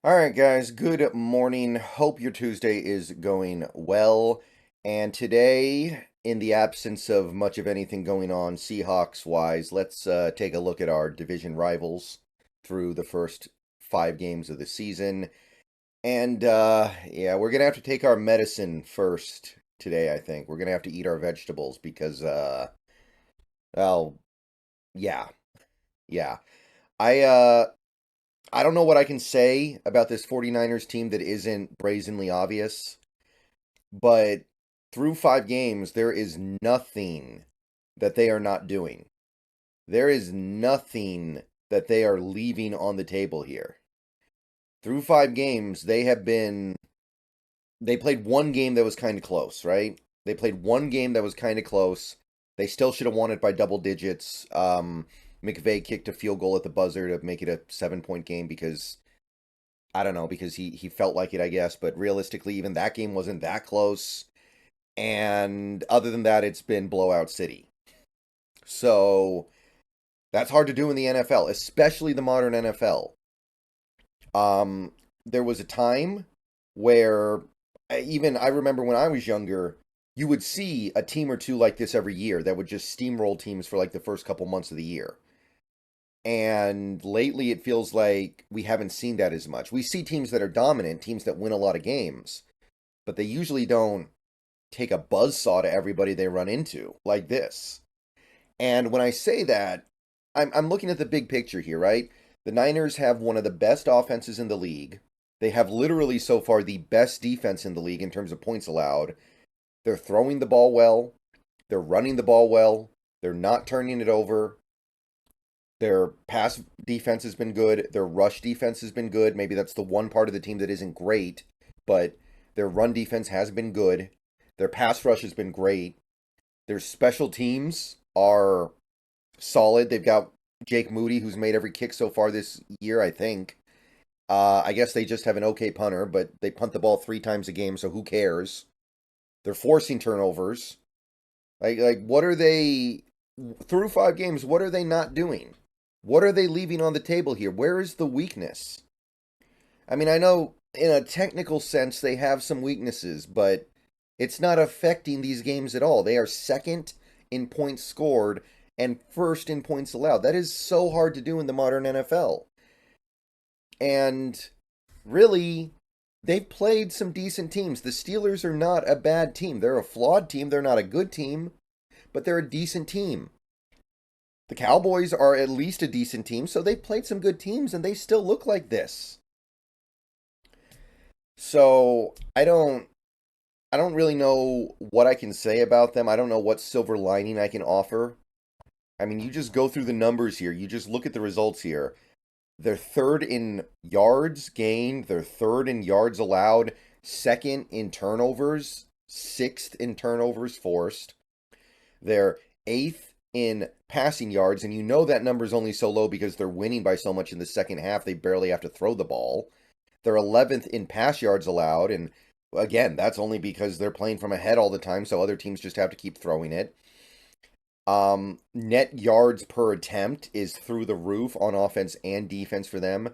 All right, guys, good morning. Hope your Tuesday is going well. And today, in the absence of much of anything going on Seahawks wise, let's take a look at our division rivals through the first 5 games of the season. And yeah, we're going to have to take our medicine first today, I think. We're going to have to eat our vegetables because, well, yeah, yeah. I, uh, I don't know what I can say about this 49ers team that isn't brazenly obvious, but through 5 games, there is nothing that they are not doing. There is nothing that they are leaving on the table here. Through 5 games, they played one game that was kind of close, right? They played one game that was kind of close. They still should have won it by double digits. McVay kicked a field goal at the buzzer to make it a 7-point game because I don't know, because he felt like it, I guess. But realistically, even that game wasn't that close. And other than that, it's been blowout city. So that's hard to do in the NFL, especially the modern NFL. There was a time where even I remember when I was younger, you would see a team or two like this every year that would just steamroll teams for like the first couple months of the year. And lately, it feels like we haven't seen that as much. We see teams that are dominant, teams that win a lot of games, but they usually don't take a buzzsaw to everybody they run into like this. And when I say that, I'm looking at the big picture here, right? The Niners have one of the best offenses in the league. They have literally so far the best defense in the league in terms of points allowed. They're throwing the ball well. They're running the ball well. They're not turning it over. Their pass defense has been good. Their rush defense has been good. Maybe that's the one part of the team that isn't great, but their run defense has been good. Their pass rush has been great. Their special teams are solid. They've got Jake Moody, who's made every kick so far this year, I think. I guess they just have an okay punter, but they punt the ball 3 times a game, so who cares? They're forcing turnovers. Like what are they through 5 games? What are they not doing? What are they leaving on the table here? Where is the weakness? I mean, I know in a technical sense they have some weaknesses, but it's not affecting these games at all. They are second in points scored and first in points allowed. That is so hard to do in the modern NFL. And really, they've played some decent teams. The Steelers are not a bad team. They're a flawed team. They're not a good team, but they're a decent team. The Cowboys are at least a decent team, so they've played some good teams and they still look like this. So I don't really know what I can say about them. I don't know what silver lining I can offer. I mean, you just go through the numbers here. You just look at the results here. They're third in yards gained, they're third in yards allowed, second in turnovers, sixth in turnovers forced. They're eighth in passing yards, and you know that number is only so low because they're winning by so much in the second half, they barely have to throw the ball. They're 11th in pass yards allowed, and again, that's only because they're playing from ahead all the time, so other teams just have to keep throwing it. Net yards per attempt is through the roof on offense and defense for them.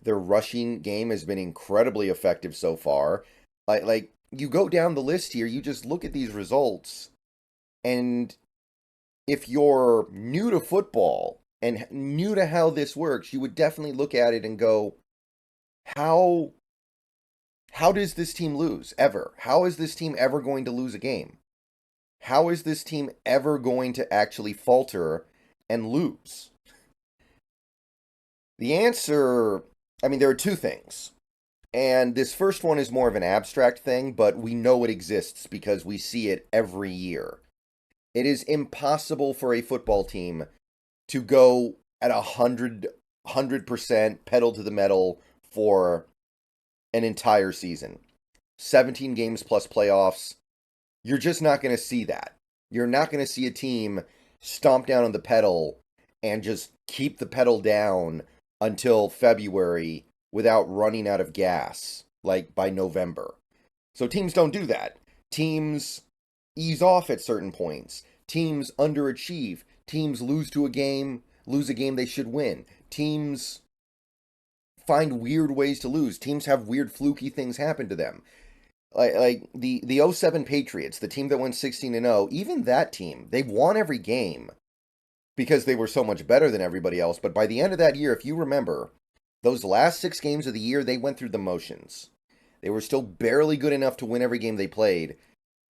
Their rushing game has been incredibly effective so far. Like you go down the list here, you just look at these results, and if you're new to football and new to how this works, you would definitely look at it and go, how how does this team lose ever? How is this team ever going to lose a game? How is this team ever going to actually falter and lose? The answer, I mean, there are two things. And this first one is more of an abstract thing, but we know it exists because we see it every year. It is impossible for a football team to go at 100% pedal to the metal for an entire season. 17 games plus playoffs. You're just not going to see that. You're not going to see a team stomp down on the pedal and just keep the pedal down until February without running out of gas, like by November. So teams don't do that. Teams ease off at certain points. Teams underachieve. Teams lose a game they should win. Teams find weird ways to lose. Teams have weird fluky things happen to them. Like the '07 Patriots, the team that went 16-0, even that team, they won every game because they were so much better than everybody else. But by the end of that year, if you remember, those last 6 games of the year, they went through the motions. They were still barely good enough to win every game they played.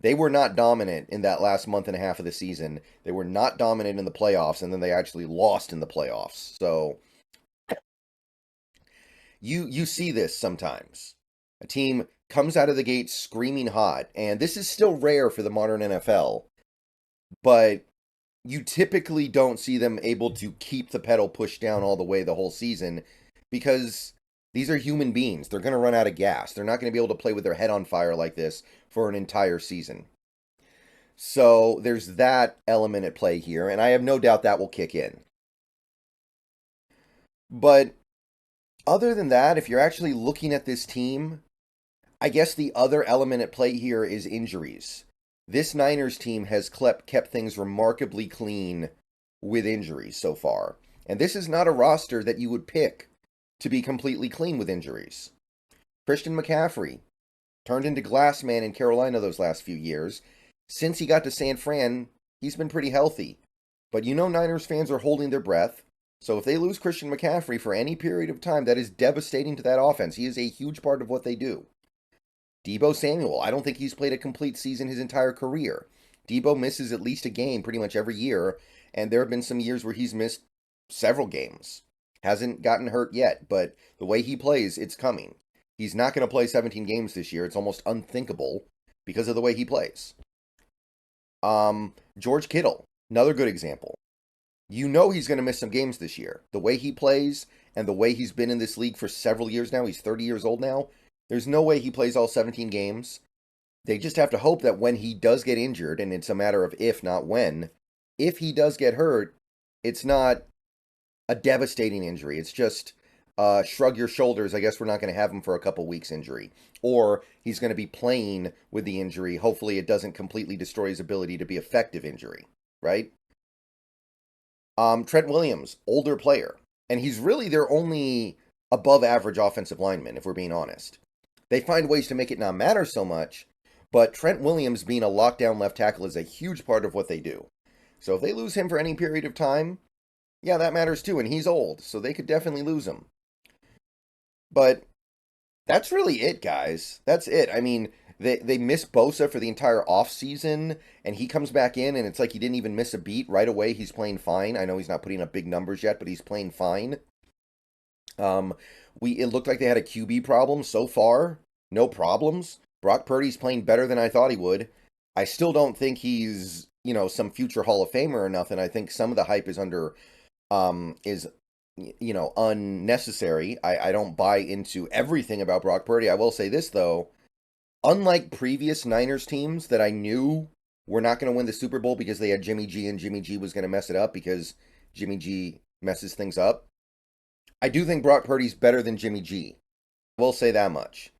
They were not dominant in that last month and a half of the season. They were not dominant in the playoffs, and then they actually lost in the playoffs. So you see this sometimes. A team comes out of the gate screaming hot, and this is still rare for the modern NFL, but you typically don't see them able to keep the pedal pushed down all the way the whole season because these are human beings. They're going to run out of gas. They're not going to be able to play with their head on fire like this for an entire season. So there's that element at play here, and I have no doubt that will kick in. But other than that, if you're actually looking at this team, I guess the other element at play here is injuries. This Niners team has kept things remarkably clean with injuries so far. And this is not a roster that you would pick to be completely clean with injuries. Christian McCaffrey turned into Glass Man in Carolina those last few years. Since he got to San Fran, he's been pretty healthy. But you know Niners fans are holding their breath. So if they lose Christian McCaffrey for any period of time, that is devastating to that offense. He is a huge part of what they do. Deebo Samuel, I don't think he's played a complete season his entire career. Deebo misses at least a game pretty much every year, and there have been some years where he's missed several games. Hasn't gotten hurt yet, but the way he plays, it's coming. He's not going to play 17 games this year. It's almost unthinkable because of the way he plays. George Kittle, another good example. You know he's going to miss some games this year. The way he plays and the way he's been in this league for several years now, he's 30 years old now, there's no way he plays all 17 games. They just have to hope that when he does get injured, and it's a matter of if, not when, if he does get hurt, it's not a devastating injury. It's just shrug your shoulders, I guess we're not going to have him for a couple weeks injury. Or he's going to be playing with the injury. Hopefully it doesn't completely destroy his ability to be effective injury, right? Trent Williams, older player. And he's really their only above average offensive lineman, if we're being honest. They find ways to make it not matter so much, but Trent Williams being a lockdown left tackle is a huge part of what they do. So if they lose him for any period of time, yeah, that matters too, and he's old, so they could definitely lose him. But that's really it, guys. That's it. I mean, they miss Bosa for the entire offseason, and he comes back in, and it's like he didn't even miss a beat. Right away, he's playing fine. I know he's not putting up big numbers yet, but he's playing fine. It looked like they had a QB problem so far. No problems. Brock Purdy's playing better than I thought he would. I still don't think he's, some future Hall of Famer or nothing. I think some of the hype is unnecessary. I don't buy into everything about Brock Purdy. I will say this, though. Unlike previous Niners teams that I knew were not going to win the Super Bowl because they had Jimmy G and Jimmy G was going to mess it up because Jimmy G messes things up, I do think Brock Purdy's better than Jimmy G. I will say that much.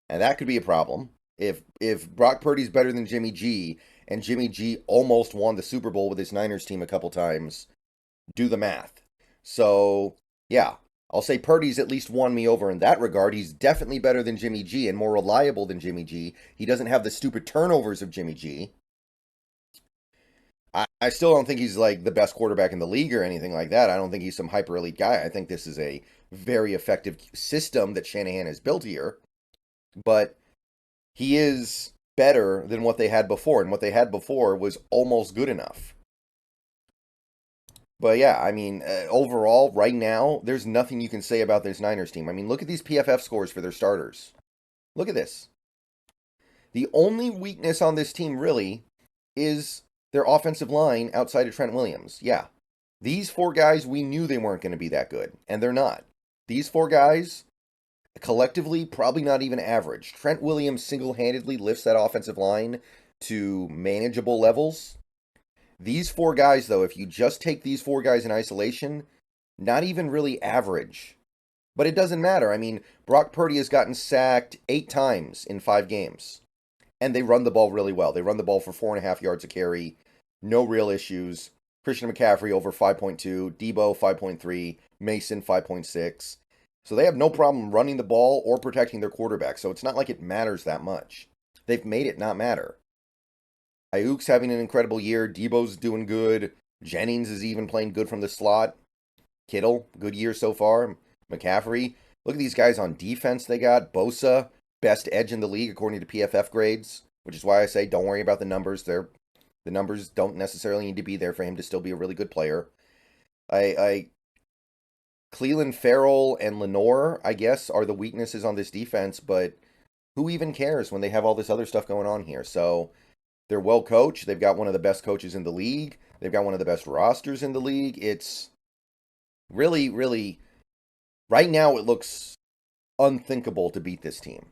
And that could be a problem. If Brock Purdy's better than Jimmy G, and Jimmy G almost won the Super Bowl with his Niners team a couple times, do the math. So, yeah, I'll say Purdy's at least won me over in that regard. He's definitely better than Jimmy G and more reliable than Jimmy G. He doesn't have the stupid turnovers of Jimmy G. I still don't think he's like the best quarterback in the league or anything like that. I don't think he's some hyper elite guy. I think this is a very effective system that Shanahan has built here. But he is better than what they had before, and what they had before was almost good enough. But yeah, I mean, overall, right now, there's nothing you can say about this Niners team. I mean, look at these PFF scores for their starters. Look at this. The only weakness on this team, really, is their offensive line outside of Trent Williams. Yeah, these 4 guys, we knew they weren't going to be that good, and they're not. These 4 guys, collectively, probably not even average. Trent Williams single-handedly lifts that offensive line to manageable levels. These 4 guys, though, if you just take these 4 guys in isolation, not even really average. But it doesn't matter. I mean, Brock Purdy has gotten sacked 8 times in 5 games. And they run the ball really well. They run the ball for 4.5 yards a carry. No real issues. Christian McCaffrey over 5.2. Deebo 5.3. Mason 5.6. So they have no problem running the ball or protecting their quarterback. So it's not like it matters that much. They've made it not matter. Ayuk's having an incredible year. Debo's doing good. Jennings is even playing good from the slot. Kittle, good year so far. McCaffrey. Look at these guys on defense they got. Bosa, best edge in the league according to PFF grades, which is why I say don't worry about the numbers. The numbers don't necessarily need to be there for him to still be a really good player. Cleveland Farrell and Lenore, I guess, are the weaknesses on this defense, but who even cares when they have all this other stuff going on here? So they're well coached. They've got one of the best coaches in the league. They've got one of the best rosters in the league. It's really, really, right now it looks unthinkable to beat this team.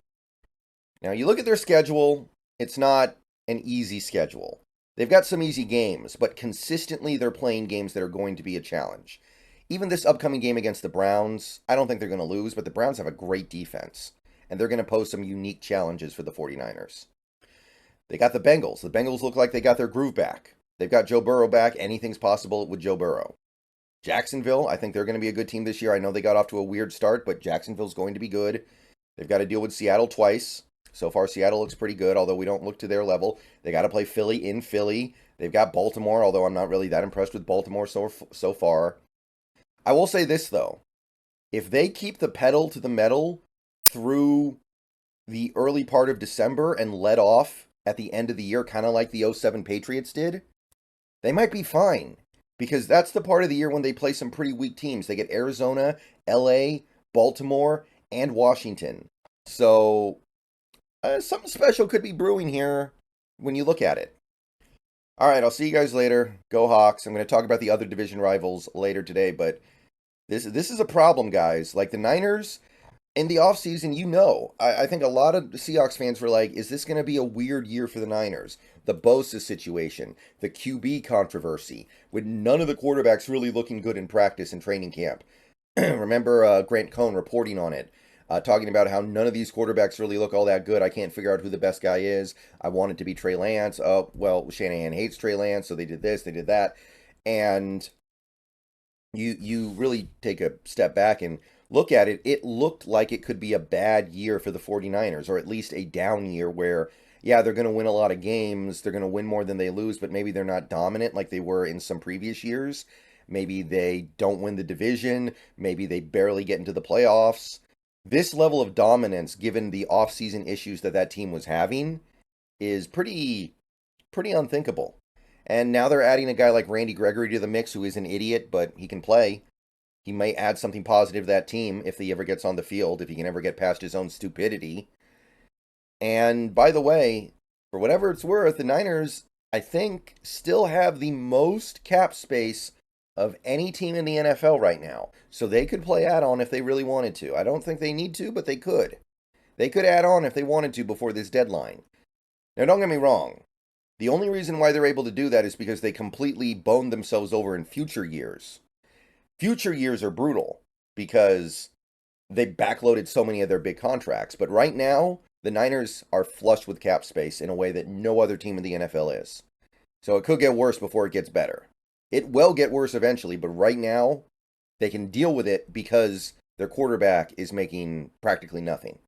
Now, you look at their schedule, it's not an easy schedule. They've got some easy games, but consistently they're playing games that are going to be a challenge. Even this upcoming game against the Browns, I don't think they're going to lose, but the Browns have a great defense, and they're going to pose some unique challenges for the 49ers. They got the Bengals. The Bengals look like they got their groove back. They've got Joe Burrow back. Anything's possible with Joe Burrow. Jacksonville, I think they're going to be a good team this year. I know they got off to a weird start, but Jacksonville's going to be good. They've got to deal with Seattle twice. So far, Seattle looks pretty good, although we don't look to their level. They got to play Philly in Philly. They've got Baltimore, although I'm not really that impressed with Baltimore so far. I will say this, though. If they keep the pedal to the metal through the early part of December and let off at the end of the year, kind of like the 07 Patriots did, they might be fine. Because that's the part of the year when they play some pretty weak teams. They get Arizona, LA, Baltimore, and Washington. So something special could be brewing here when you look at it. All right, I'll see you guys later. Go Hawks. I'm going to talk about the other division rivals later today, but this is a problem, guys. Like the Niners, in the offseason, I think a lot of Seahawks fans were like, is this going to be a weird year for the Niners? The Bosa situation, the QB controversy, with none of the quarterbacks really looking good in practice and training camp. Remember Grant Cohn reporting on it, talking about how none of these quarterbacks really look all that good. I can't figure out who the best guy is. I want it to be Trey Lance. Oh, well, Shanahan hates Trey Lance, so they did this, they did that. And you really take a step back and look at it, it looked like it could be a bad year for the 49ers, or at least a down year where, yeah, they're going to win a lot of games, they're going to win more than they lose, but maybe they're not dominant like they were in some previous years. Maybe they don't win the division, maybe they barely get into the playoffs. This level of dominance, given the offseason issues that team was having, is pretty unthinkable. And now they're adding a guy like Randy Gregory to the mix, who is an idiot, but he can play. He may add something positive to that team if he ever gets on the field, if he can ever get past his own stupidity. And by the way, for whatever it's worth, the Niners, I think, still have the most cap space of any team in the NFL right now. So they could play add-on if they really wanted to. I don't think they need to, but they could. They could add on if they wanted to before this deadline. Now, don't get me wrong. The only reason why they're able to do that is because they completely boned themselves over in future years. Future years are brutal because they backloaded so many of their big contracts. But right now, the Niners are flush with cap space in a way that no other team in the NFL is. So it could get worse before it gets better. It will get worse eventually, but right now, they can deal with it because their quarterback is making practically nothing.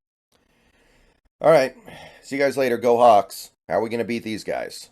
All right, see you guys later. Go Hawks. How are we going to beat these guys?